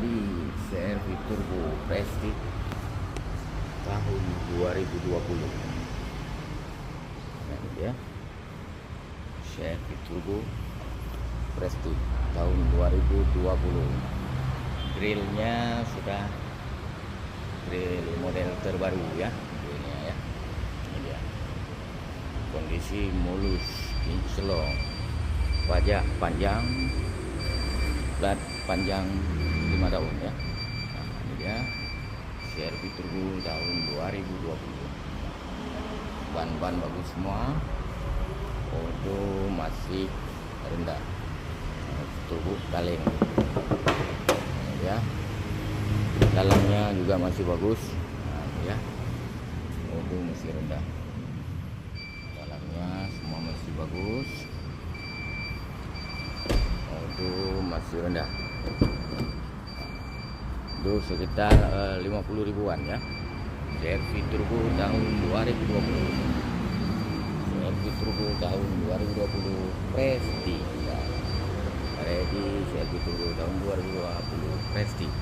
Ready CR-V Turbo Prestige tahun 2020. Nah, ini dia CR-V Turbo Prestige tahun 2020. Grillnya sudah grill model terbaru ya. Grillnya ya. Ini dia. Kondisi mulus, kinclong, wajah panjang, plat panjang 5 tahun ya. Nah, ini dia CR-V Turbo tahun 2020. Ban-ban bagus semua. Odo masih rendah. Turbo kaleng. Ini dia. Dalamnya juga masih bagus. Nah, ini ya. Odo masih rendah. Dalamnya semua masih bagus. Odo masih rendah. Itu sekitar 50 ribuan ya. CR-V Turbo tahun 2020. CR-V Turbo tahun 2020 Prestige ya. Ready CR-V Turbo tahun 2020 Prestige.